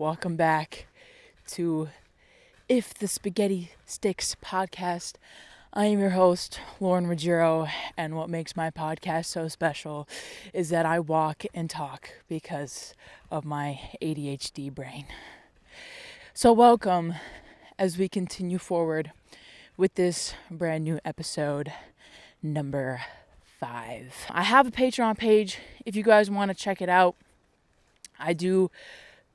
Welcome back to If the Spaghetti Sticks podcast. I am your host, Lauren Ruggiero, and what makes my podcast so special is that I walk and talk because of my ADHD brain. So welcome as we continue forward with this brand new episode, number 5. I have a Patreon page if you guys want to check it out. I do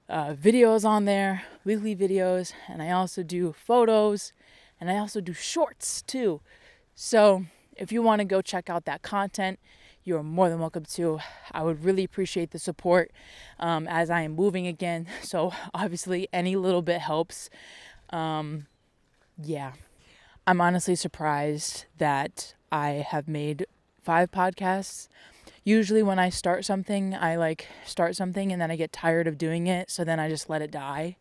videos on there, weekly videos, and I also do photos, and I also do shorts too. So if you want to go check out that content, you're more than welcome to. I would really appreciate the support as I am moving again. So obviously any little bit helps. I'm honestly surprised that I have made 5 podcasts. Usually when I start something, I start something and then I get tired of doing it. So then I just let it die.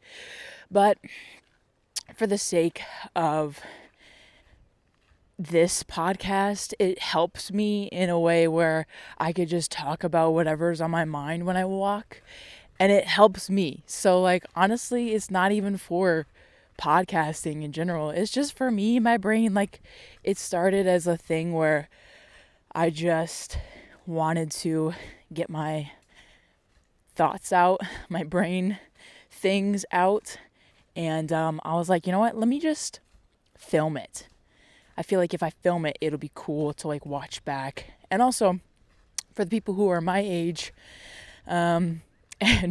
But for the sake of this podcast, it helps me in a way where I could just talk about whatever's on my mind when I walk. And it helps me. So honestly, it's not even for podcasting in general. It's just for me, my brain. It started as a thing where I just wanted to get my thoughts out, my brain things out. And I was like, you know what? Let me just film it. I feel like if I film it, it'll be cool to watch back. And also for the people who are my age and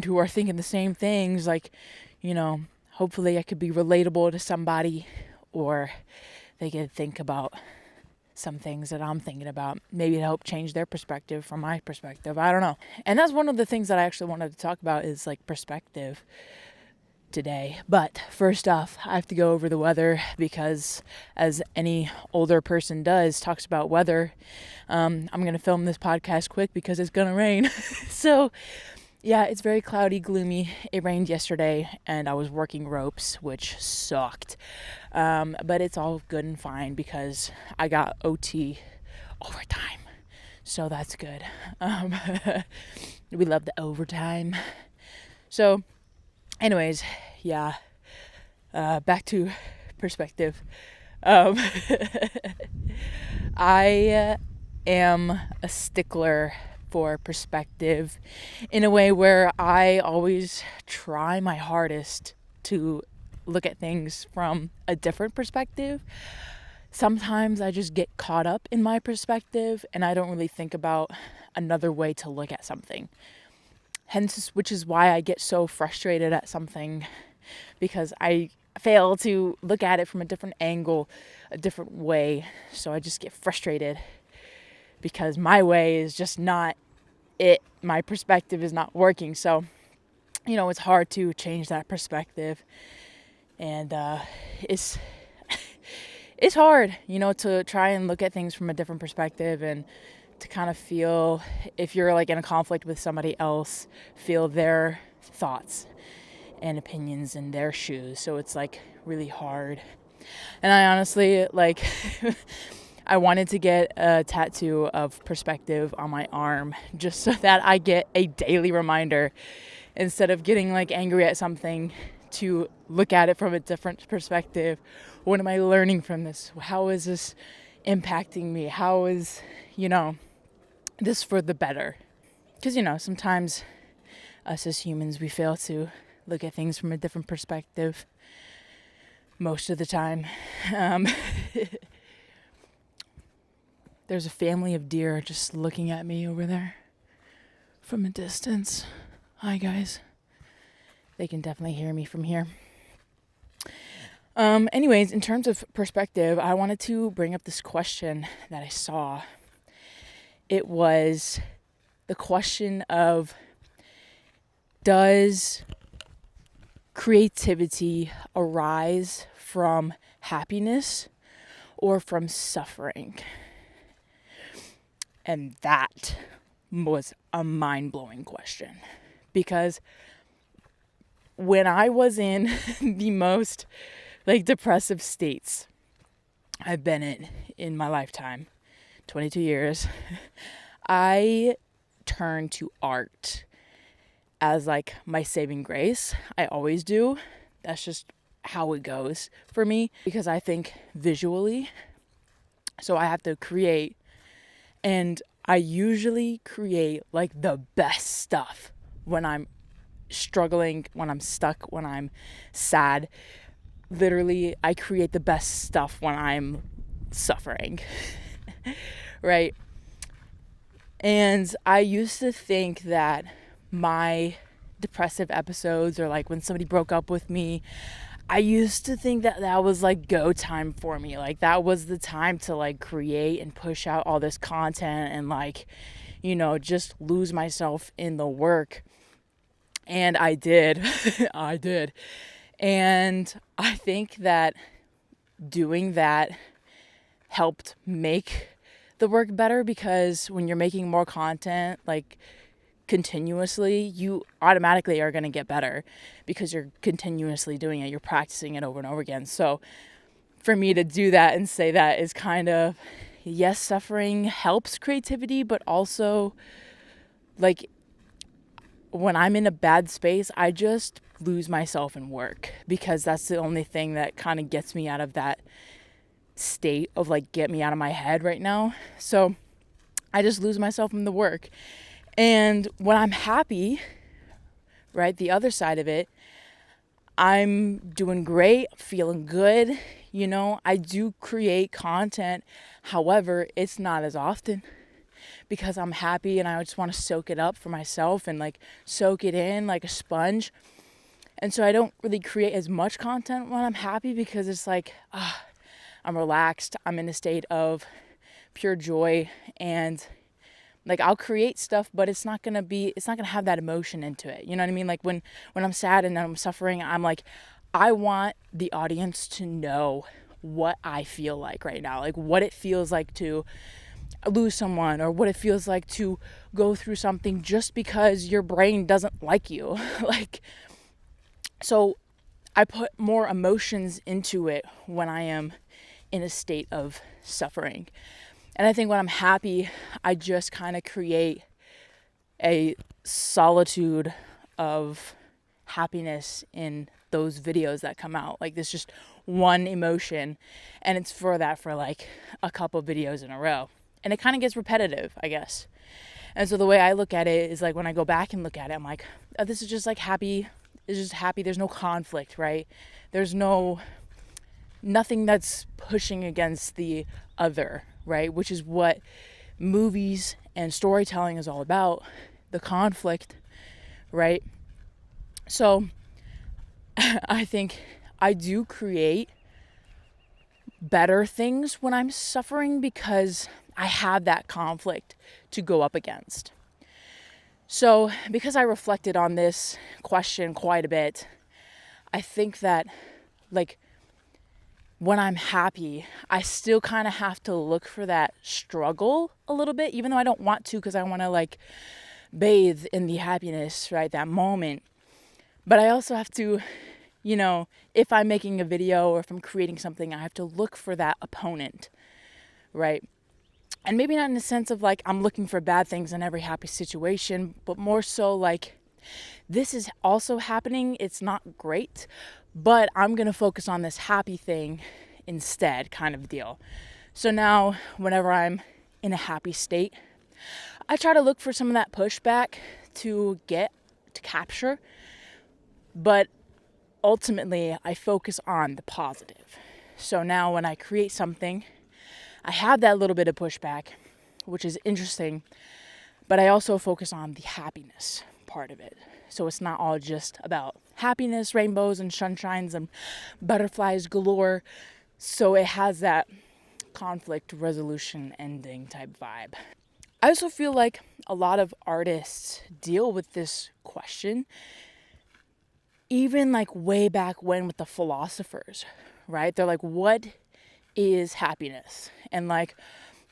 who are thinking the same things, hopefully I could be relatable to somebody, or they could think about some things that I'm thinking about, maybe to help change their perspective from my perspective. I don't know. And that's one of the things that I actually wanted to talk about is perspective today. But first off, I have to go over the weather because, as any older person does, talks about weather. I'm going to film this podcast quick because it's going to rain. So yeah, it's very cloudy, gloomy. It rained yesterday and I was working ropes, which sucked. But it's all good and fine because I got OT overtime. So that's good. We love the overtime. So anyways, yeah. Back to perspective. I am a stickler for perspective in a way where I always try my hardest to look at things from a different perspective. Sometimes I just get caught up in my perspective and I don't really think about another way to look at something. Hence, which is why I get so frustrated at something, because I fail to look at it from a different angle, a different way. So I just get frustrated because my way is just not it. My perspective is not working. So, it's hard to change that perspective. And it's hard, to try and look at things from a different perspective and to kind of feel, if you're in a conflict with somebody else, feel their thoughts and opinions in their shoes. So it's really hard. And I honestly I wanted to get a tattoo of perspective on my arm just so that I get a daily reminder, instead of getting angry at something, to look at it from a different perspective. What am I learning from this? How is this impacting me? How is, this for the better? Because, sometimes us as humans, we fail to look at things from a different perspective most of the time. There's a family of deer just looking at me over there from a distance. Hi, guys. They can definitely hear me from here. Anyways, in terms of perspective, I wanted to bring up this question that I saw. It was the question of, does creativity arise from happiness or from suffering? And that was a mind-blowing question, because when I was in the most depressive states I've been in my lifetime, 22 years, I turned to art as like my saving grace. I always do. That's just how it goes for me, because I think visually. So I have to create, and I usually create like the best stuff when I'm struggling, when I'm stuck, when I'm sad. Literally, I create the best stuff when I'm suffering, right? And I used to think that my depressive episodes, or like when somebody broke up with me, I used to think that that was like go time for me. Like that was the time to like create and push out all this content and like, just lose myself in the work. And I did. I did. And I think that doing that helped make the work better, because when you're making more content, like continuously, you automatically are going to get better because you're continuously doing it. You're practicing it over and over again. So for me to do that and say that is kind of, yes, suffering helps creativity, but also like when I'm in a bad space, I just lose myself in work, because that's the only thing that kind of gets me out of that state of like, get me out of my head right now. So I just lose myself in the work. And when I'm happy, right, the other side of it, I'm doing great, feeling good. I do create content. However, it's not as often, because I'm happy and I just want to soak it up for myself and like soak it in like a sponge. And so I don't really create as much content when I'm happy, because it's like, I'm relaxed. I'm in a state of pure joy, and like I'll create stuff, but it's not gonna have that emotion into it. You know what I mean? Like when I'm sad and I'm suffering, I'm like, I want the audience to know what I feel like right now, like what it feels like to lose someone, or what it feels like to go through something just because your brain doesn't like you. Like, so I put more emotions into it when I am in a state of suffering. And I think when I'm happy, I just kind of create a solitude of happiness in those videos that come out. Like there's just one emotion, and it's for like a couple videos in a row. And it kind of gets repetitive, I guess. And so the way I look at it is like, when I go back and look at it, I'm like, oh, this is just like happy. It's just happy. There's no conflict, right? There's nothing that's pushing against the other, right? Which is what movies and storytelling is all about, the conflict, right? So I think I do create better things when I'm suffering, because I have that conflict to go up against. So because I reflected on this question quite a bit, I think that like when I'm happy, I still kind of have to look for that struggle a little bit, even though I don't want to, because I want to like bathe in the happiness, right? That moment. But I also have to, if I'm making a video or if I'm creating something, I have to look for that opponent, right? And maybe not in the sense of like I'm looking for bad things in every happy situation, but more so like, this is also happening. It's not great, but I'm going to focus on this happy thing instead, kind of deal. So now whenever I'm in a happy state, I try to look for some of that pushback to capture, but ultimately I focus on the positive. So now when I create something, I have that little bit of pushback, which is interesting, but I also focus on the happiness part of it. So it's not all just about happiness, rainbows and sunshines and butterflies galore. So it has that conflict resolution ending type vibe. I also feel like a lot of artists deal with this question, even like way back when with the philosophers, right? They're like, what is happiness? And like,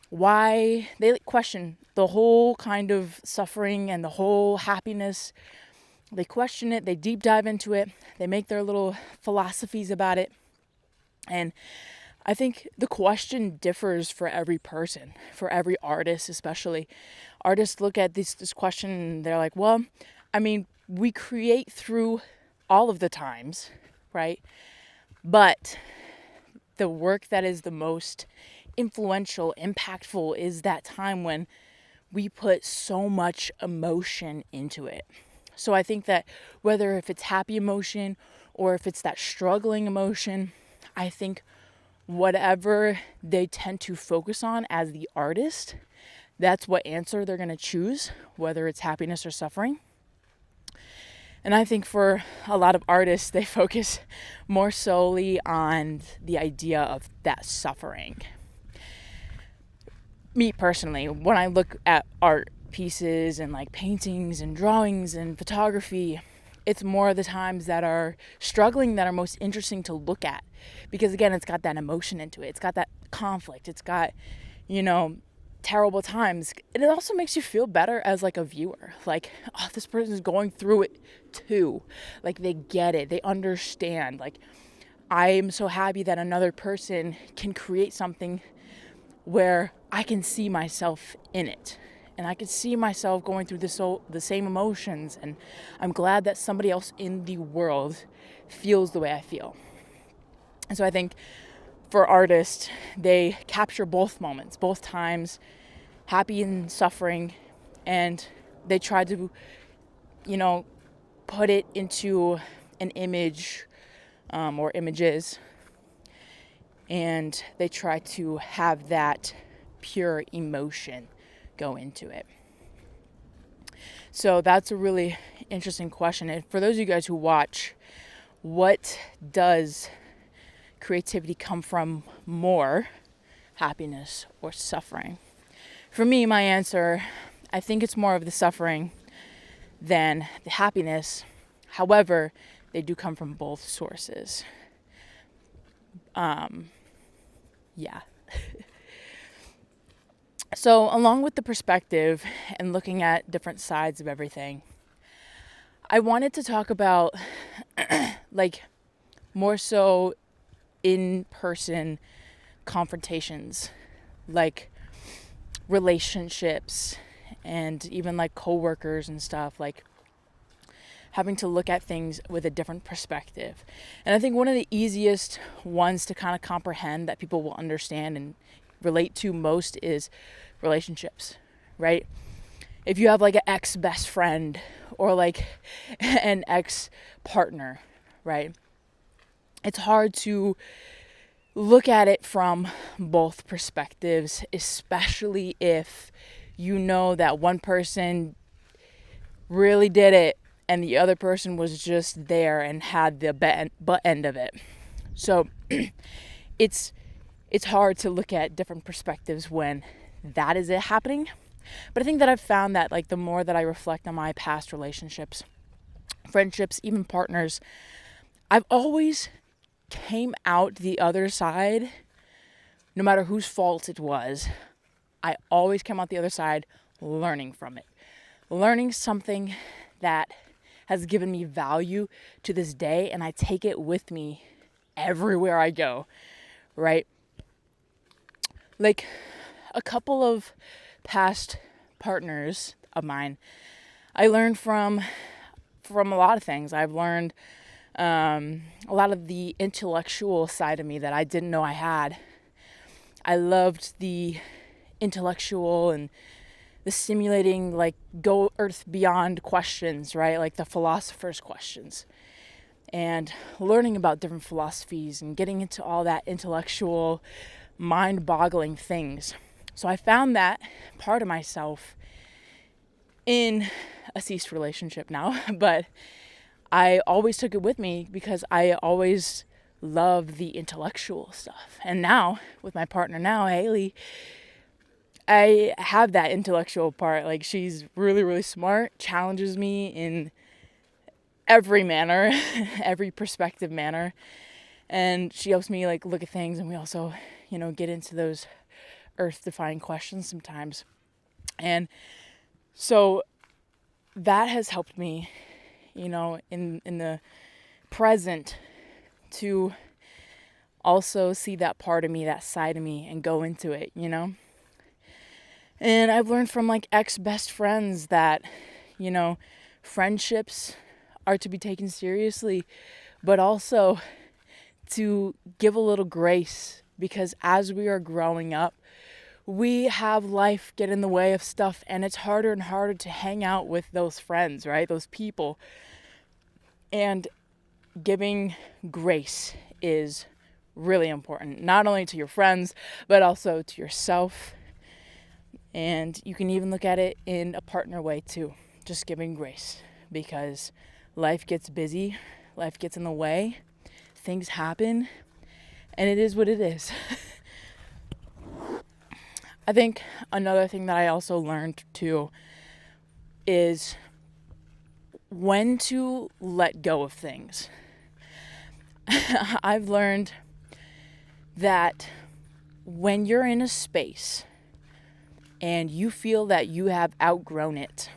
why they question the whole kind of suffering and the whole happiness. They question it, they deep dive into it, they make their little philosophies about it. And I think the question differs for every person, for every artist especially. Artists look at this question and they're like, well, I mean, we create through all of the times, right? But the work that is the most influential, impactful is that time when we put so much emotion into it. So I think that whether if it's happy emotion or if it's that struggling emotion, I think whatever they tend to focus on as the artist, that's what answer they're going to choose, whether it's happiness or suffering. And I think for a lot of artists, they focus more solely on the idea of that suffering. Me personally, when I look at art pieces and like paintings and drawings and photography, it's more of the times that are struggling that are most interesting to look at, because again, it's got that emotion into it. It's got that conflict. It's got, terrible times. And it also makes you feel better as like a viewer. Like, oh, this person is going through it too. Like, they get it. They understand. Like, I am so happy that another person can create something where I can see myself in it. And I can see myself going through the same emotions. And I'm glad that somebody else in the world feels the way I feel. And so I think for artists, they capture both moments, both times, happy and suffering. And they try to, put it into an image or images. And they try to have that pure emotion go into it. So that's a really interesting question. And for those of you guys who watch, what does creativity come from more, happiness or suffering? For me, my answer, I think it's more of the suffering than the happiness. However, they do come from both sources. Yeah. So along with the perspective and looking at different sides of everything, I wanted to talk about more so in-person confrontations, like relationships and even like coworkers and stuff, like having to look at things with a different perspective. And I think one of the easiest ones to kind of comprehend that people will understand and relate to most is relationships, right? If you have like an ex-best friend or like an ex-partner, right? It's hard to look at it from both perspectives, especially if you know that one person really did it and the other person was just there and had the butt end of it. So it's hard to look at different perspectives when that is it happening. But I think that I've found that like the more that I reflect on my past relationships, friendships, even partners, I've always came out the other side, no matter whose fault it was. I always came out the other side learning from it. Learning something that has given me value to this day, and I take it with me everywhere I go, right? Like a couple of past partners of mine, I learned from a lot of things. I've learned a lot of the intellectual side of me that I didn't know I had. I loved the intellectual and the stimulating, like, go earth beyond questions, right? Like the philosopher's questions. And learning about different philosophies and getting into all that intellectual, mind-boggling things. So I found that part of myself in a ceased relationship now, but I always took it with me because I always loved the intellectual stuff. And now, with my partner now, Haley, I have that intellectual part. Like, she's really, really smart, challenges me in every manner, every perspective manner. And she helps me, like, look at things. And we also, get into those earth-defying questions sometimes. And so that has helped me, in the present to also see that part of me, that side of me, and go into it, And I've learned from like ex-best friends that, friendships are to be taken seriously, but also to give a little grace, because as we are growing up, we have life get in the way of stuff, and it's harder and harder to hang out with those friends, right? Those people. And giving grace is really important, not only to your friends, but also to yourself. And you can even look at it in a partner way too, just giving grace, because life gets busy, life gets in the way, things happen, and it is what it is. I think another thing that I also learned too is when to let go of things. I've learned that when you're in a space and you feel that you have outgrown it,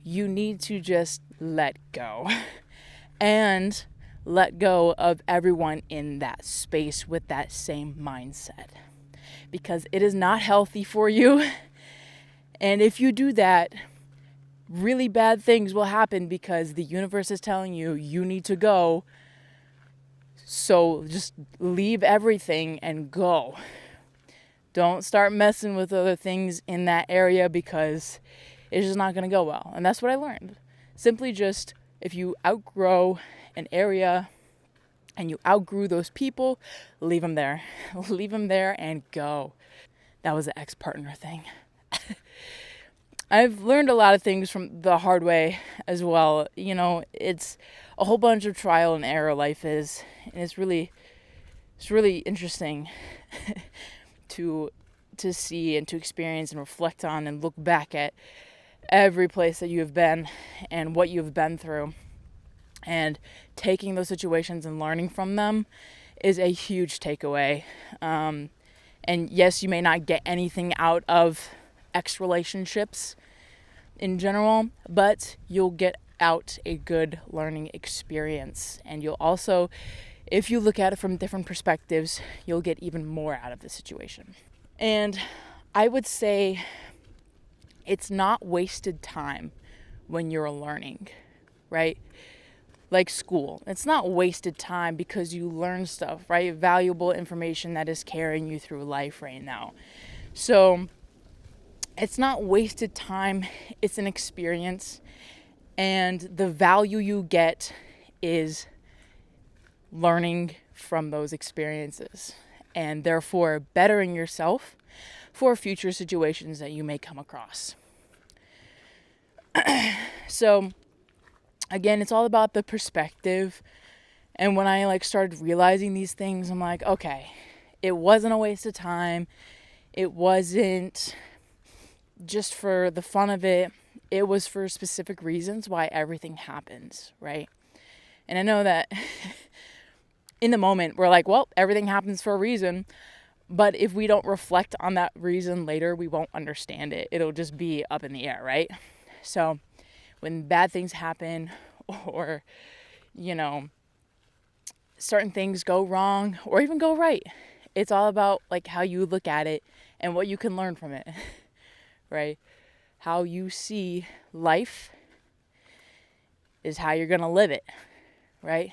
you need to just let go and let go of everyone in that space with that same mindset, because it is not healthy for you. And if you do that, really bad things will happen, because the universe is telling you you need to go. So just leave everything and go. Don't start messing with other things in that area, because it's just not going to go well. And that's what I learned. Simply just, if you outgrow an area and you outgrew those people, leave them there. Leave them there and go. That was an ex-partner thing. I've learned a lot of things from the hard way as well. You know, it's a whole bunch of trial and error, life is. And it's really interesting to see and to experience and reflect on and look back at every place that you have been and what you've been through. And taking those situations and learning from them is a huge takeaway. And yes, you may not get anything out of ex relationships in general, but you'll get out a good learning experience. And you'll also, if you look at it from different perspectives, you'll get even more out of the situation. And I would say it's not wasted time when you're learning, right? Like school. It's not wasted time because you learn stuff, right? Valuable information that is carrying you through life right now. So it's not wasted time. It's an experience. And the value you get is learning from those experiences, and therefore bettering yourself for future situations that you may come across. So again, it's all about the perspective. And when I started realizing these things, I'm like, okay, it wasn't a waste of time. It wasn't just for the fun of it. It was for specific reasons why everything happens, right? And I know that in the moment we're like, well, everything happens for a reason. But if we don't reflect on that reason later, we won't understand it. It'll just be up in the air, right? So when bad things happen, or, certain things go wrong or even go right, it's all about how you look at it and what you can learn from it, right? How you see life is how you're going to live it, right?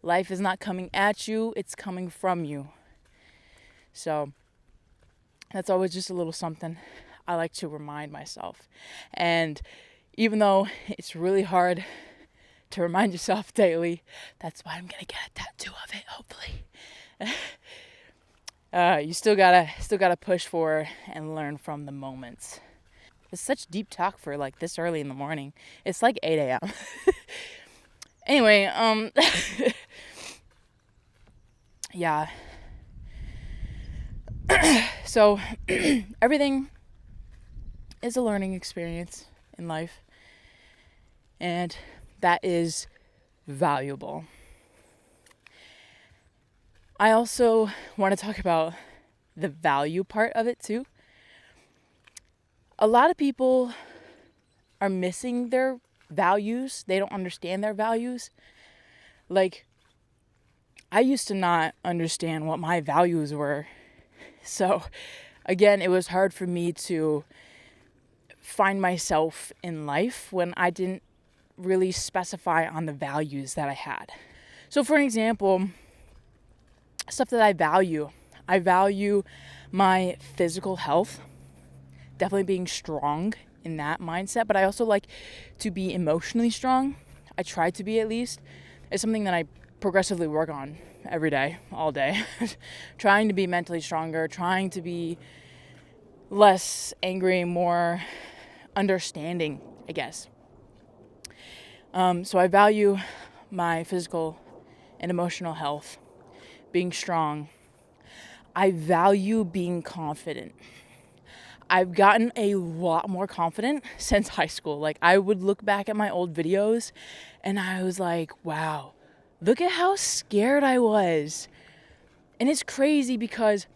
Life is not coming at you, it's coming from you. So that's always just a little something I like to remind myself. And even though it's really hard to remind yourself daily, that's why I'm going to get a tattoo of it, hopefully. You still gotta push for and learn from the moments. It's such deep talk for this early in the morning. It's 8 a.m. Anyway, yeah. So everything is a learning experience in life, and that is valuable. I also want to talk about the value part of it too. A lot of people are missing their values. They don't understand their values. I used to not understand what my values were. So again, it was hard for me to find myself in life when I didn't really specify on the values that I had. So for an example, stuff that I value my physical health, definitely being strong in that mindset, but I also like to be emotionally strong. I try to be, at least. It's something that I progressively work on every day, all day. Trying to be mentally stronger, trying to be less angry, more understanding, I guess. So I value my physical and emotional health, being strong. I value being confident. I've gotten a lot more confident since high school. Like, I would look back at my old videos and I was like, wow, look at how scared I was. And it's crazy because,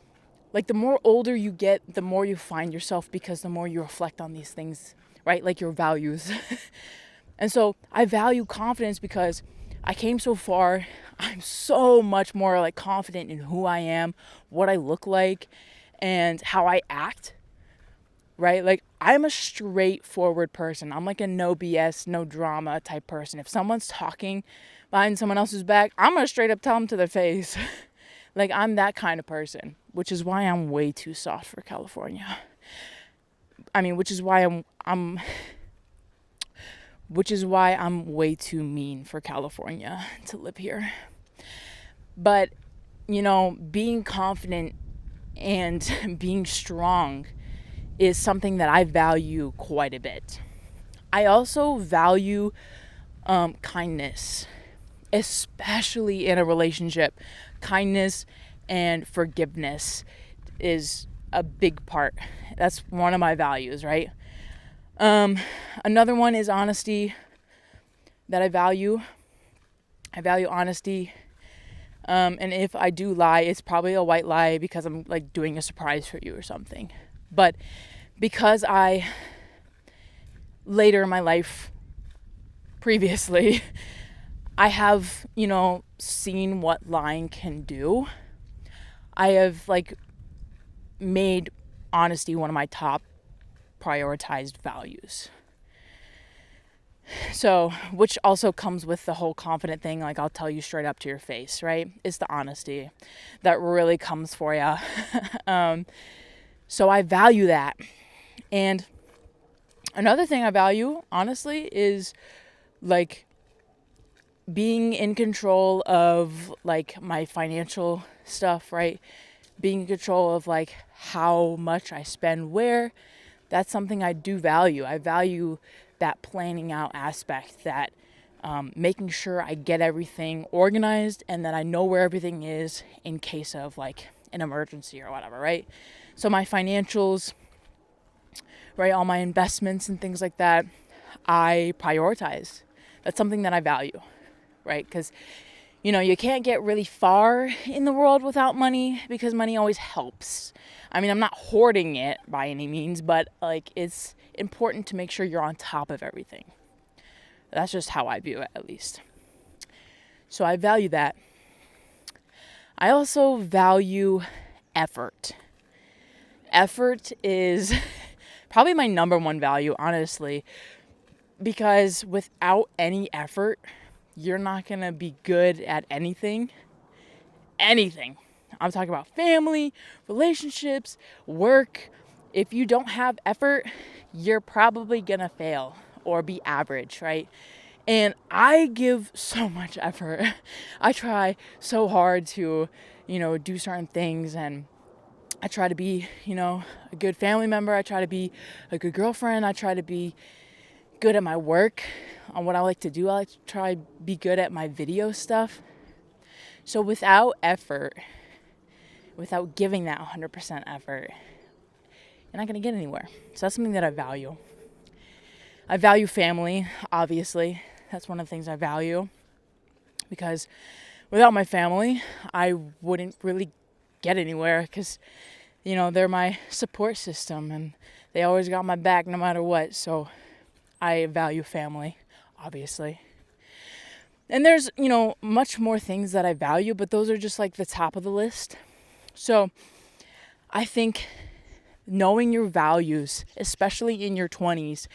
like, the more older you get, the more you find yourself, because the more you reflect on these things, right? Like your values. And so I value confidence because I came so far. I'm so much more like confident in who I am, what I look like, and how I act, right? Like, I'm a straightforward person. I'm like a no BS, no drama type person. If someone's talking behind someone else's back, I'm going to straight up tell them to their face. Like, I'm that kind of person, which is why I'm way too soft for California. I mean, which is why I'm way too mean for California to live here. But, being confident and being strong is something that I value quite a bit. I also value kindness, especially in a relationship. Kindness and forgiveness is a big part. That's one of my values, right? Another one is honesty that I value. I value honesty. And if I do lie, it's probably a white lie because I'm like doing a surprise for you or something. But because I, later in my life, previously, I have, seen what lying can do. I have made honesty one of my top prioritized values. So, which also comes with the whole confident thing, like I'll tell you straight up to your face, right? It's the honesty that really comes for you. So I value that. And another thing I value, honestly, is being in control of my financial stuff, right? Being in control of how much I spend where. That's something I do value. I value that planning out aspect, that making sure I get everything organized and that I know where everything is in case of an emergency or whatever, right? So my financials, right, all my investments and things like that, I prioritize. That's something that I value, right? Because, you can't get really far in the world without money, because money always helps. I mean, I'm not hoarding it by any means, but it's important to make sure you're on top of everything. That's just how I view it, at least. So I value that. I also value effort. Effort is probably my number one value, honestly, because without any effort, you're not going to be good at anything. Anything. I'm talking about family, relationships, work. If you don't have effort, you're probably going to fail or be average, right? And I give so much effort. I try so hard to, do certain things, and I try to be, a good family member. I try to be a good girlfriend. I try to be good at my work, on what I like to do. I like to try to be good at my video stuff. So without effort, without giving that 100% effort, you're not going to get anywhere. So that's something that I value. I value family, obviously. That's one of the things I value, because without my family, I wouldn't really get anywhere, because, they're my support system and they always got my back no matter what. So I value family, obviously. And there's, much more things that I value, but those are just the top of the list. So I think knowing your values, especially in your 20s,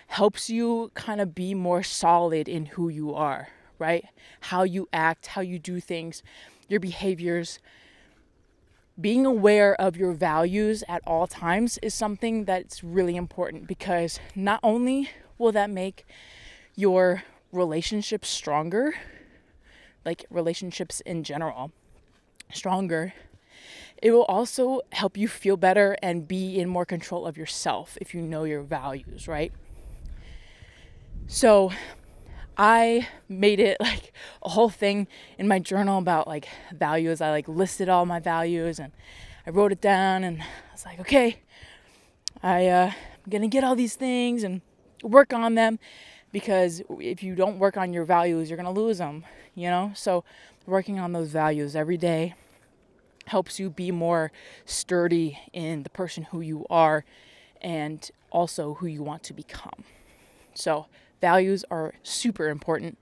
helps you kind of be more solid in who you are, right? How you act, how you do things, your behaviors. Being aware of your values at all times is something that's really important, because not only will that make your relationships stronger, like relationships in general, stronger, it will also help you feel better and be in more control of yourself if you know your values, right? So I made it like a whole thing in my journal about like values. I like listed all my values and I wrote it down, and I was like, okay, I'm gonna get all these things and work on them, because if you don't work on your values, you're gonna lose them, you know? So working on those values every day helps you be more sturdy in the person who you are and also who you want to become. So values are super important,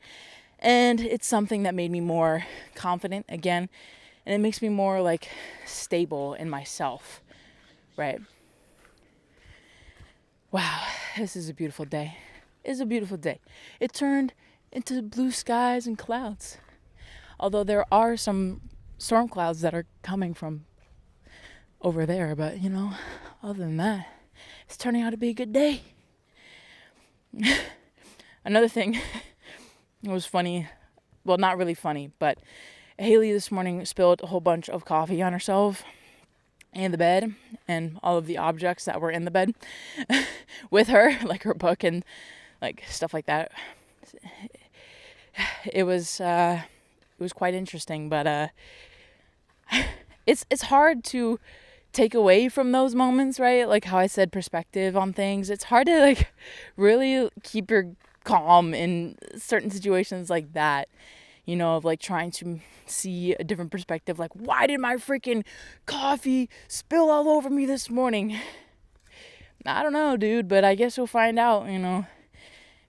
and it's something that made me more confident again, and it makes me more like stable in myself, right? Wow, this is a beautiful day. It's a beautiful day. It turned into blue skies and clouds, although there are some storm clouds that are coming from over there, but you know, other than that, it's turning out to be a good day. Another thing, it was funny, well, not really funny, but Haley this morning spilled a whole bunch of coffee on herself and the bed and all of the objects that were in the bed with her, like her book and like stuff like that. It was quite interesting, but it's hard to take away from those moments, right? Like how I said, perspective on things. It's hard to like really keep your calm in certain situations like that, you know, of like trying to see a different perspective. Like, why did my freaking coffee spill all over me this morning? I don't know, dude, but I guess we'll find out, you know.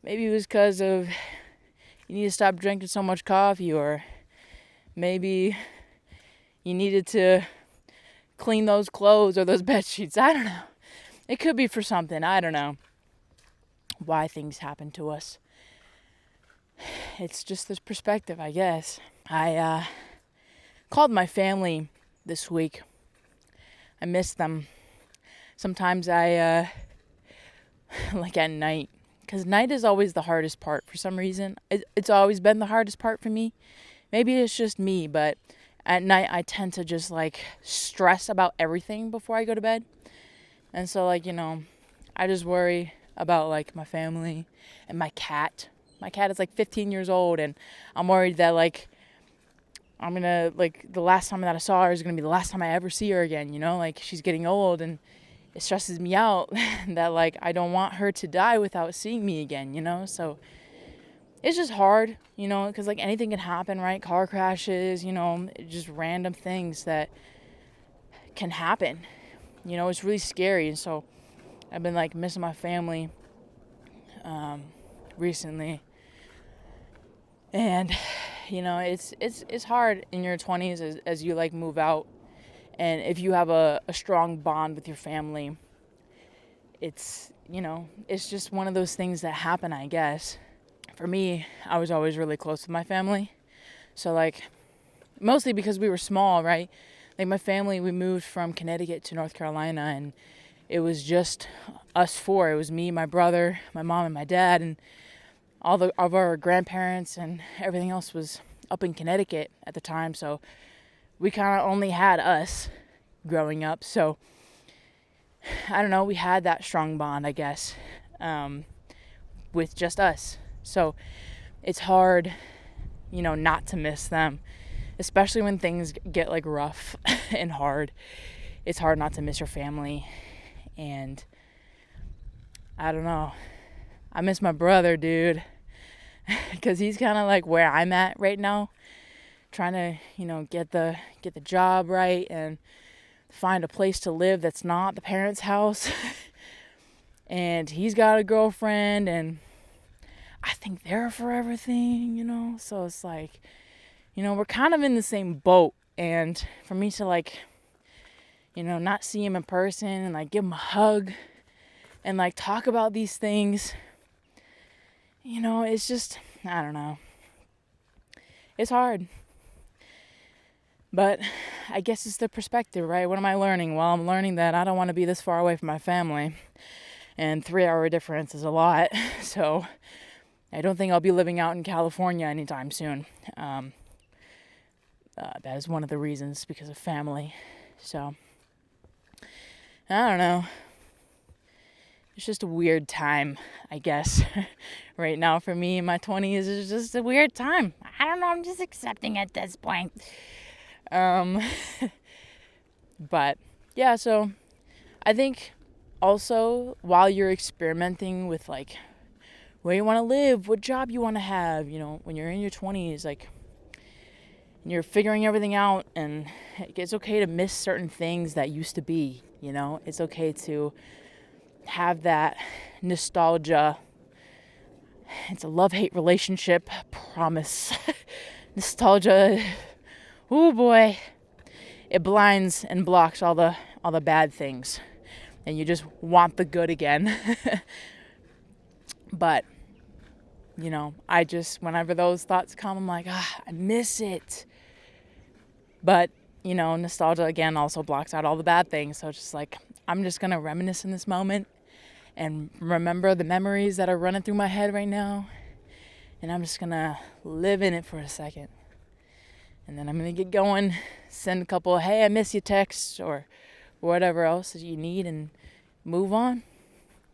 Maybe it was because of you need to stop drinking so much coffee, or maybe you needed to clean those clothes or those bed sheets. I don't know. It could be for something. I don't know why things happen to us. It's just this perspective, I guess. I called my family this week. I miss them. Sometimes I like at night, because night is always the hardest part for some reason. It's always been the hardest part for me. Maybe it's just me, but at night I tend to just like stress about everything before I go to bed. And so like, you know, I just worry about like my family and my cat. My cat is like 15 years old, and I'm worried that like I'm gonna, like, the last time that I saw her is gonna be the last time I ever see her again, you know? Like, she's getting old, and it stresses me out that like I don't want her to die without seeing me again, you know? So it's just hard, you know, because like anything can happen, right? Car crashes, you know, just random things that can happen, you know. It's really scary. And so I've been like missing my family recently, and you know, it's hard in your 20s as you like move out, and if you have a strong bond with your family, it's, you know, it's just one of those things that happen, I guess. For me, I was always really close with my family, so like mostly because we were small, right? Like my family, we moved from Connecticut to North Carolina, and it was just us four. It was me, my brother, my mom, and my dad, and all of our grandparents and everything else was up in Connecticut at the time. So we kind of only had us growing up. So I don't know, we had that strong bond, I guess, with just us. So it's hard, you know, not to miss them, especially when things get like rough and hard. It's hard not to miss your family. And I don't know, I miss my brother, dude, because he's kind of like where I'm at right now, trying to, you know, get the job right and find a place to live that's not the parents' house. And he's got a girlfriend, and I think they're for everything, you know. So it's like, you know, we're kind of in the same boat. And for me to like, not see him in person and like give him a hug and like talk about these things. It's just, I don't know. It's hard. But I guess it's the perspective, right? What am I learning? Well, I'm learning that I don't want to be this far away from my family. And 3-hour difference is a lot. So I don't think I'll be living out in California anytime soon. That is one of the reasons, because of family. So, I don't know. It's just a weird time, I guess. Right now for me in my 20s is just a weird time. I don't know, I'm just accepting at this point. But, yeah, so I think also while you're experimenting with, like, where you want to live, what job you want to have, when you're in your 20s, like, and you're figuring everything out, and it's okay to miss certain things that used to be, It's okay to have that nostalgia. It's a love-hate relationship, promise. Nostalgia, oh boy, it blinds and blocks all the bad things, and you just want the good again. But I just, whenever those thoughts come, I'm like, I miss it. But nostalgia again also blocks out all the bad things. So it's just like, I'm just gonna reminisce in this moment and remember the memories that are running through my head right now. And I'm just gonna live in it for a second. And then I'm gonna get going, send a couple, hey, I miss you texts or whatever else that you need, and move on.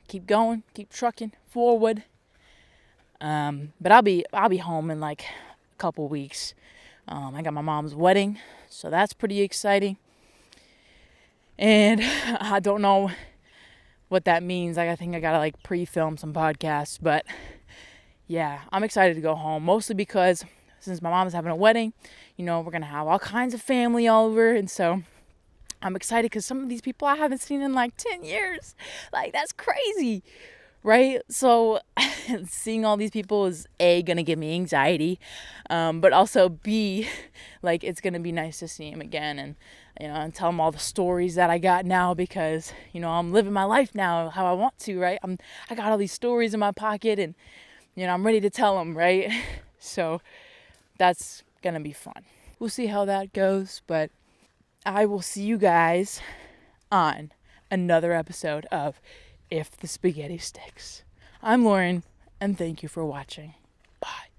Keep going, keep trucking forward. But I'll be home in like a couple weeks. I got my mom's wedding, so that's pretty exciting. And I don't know what that means. I think I gotta like pre-film some podcasts, but yeah, I'm excited to go home, mostly because since my mom's having a wedding, we're gonna have all kinds of family all over, and so I'm excited because some of these people I haven't seen in like 10 years. Like, that's crazy, right? So seeing all these people is A, gonna give me anxiety, but also B, like, it's gonna be nice to see them again, and and tell them all the stories that I got now, because I'm living my life now how I want to, right? I got all these stories in my pocket, and I'm ready to tell them, right? So that's gonna be fun. We'll see how that goes, but I will see you guys on another episode of If the Spaghetti Sticks. I'm Lauren, and thank you for watching. Bye.